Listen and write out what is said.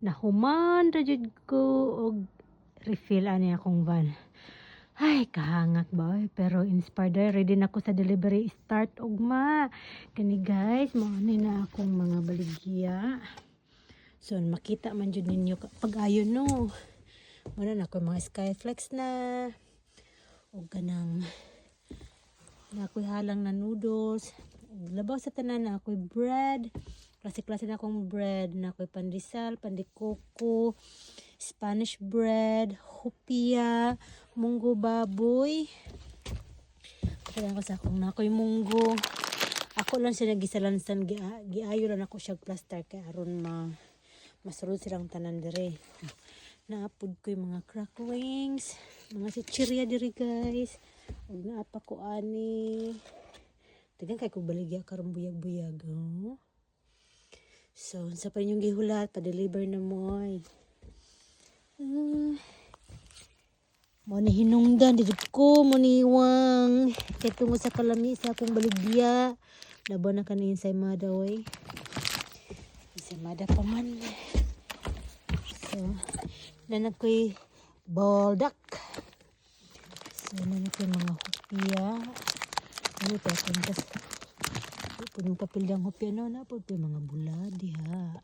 Nahuman ra jud ko og refill ani akong van. Ay, kahangak ba oy. Pero inspired ay ready na ako sa delivery start ugma. Kani guys, mao ni na akong mga baligya. So makita man jud ninyo pag-ayon no. Muna na ako mga Skyflex na. O ganang na ako'y halang na noodles. Labaw sa tanan na ako'y bread. Klase-klase na akong bread. Na ako'y pandesal, pandikoko, Spanish bread, hopia, munggo baboy. Kaya ko sa akong na ako'y munggo. Ako lang siya nagisalansan. Giayo lang ako siya plaster kaya aron masulod silang tanan dire. Naapod ko yung mga cracklings, mga chichirya diri guys. Huwag naapa ko ani. Tignan kay ko baligya karong buyag-buyag. Oh. So, sa pa inyong gihulat, pa-deliver na mo ay. Mo ni hinungdan, dito ko, mo niwang. Kaya tungo sa kalami sa akong baligya. Laban na kanin sa imada way. Sa imada pa man. So, nanak ko'y baldak. So, nanak ko'y mga hopia. Ano ito? Puntas. Punong papel ng hopia. No, napod ko'y mga bula. Diha.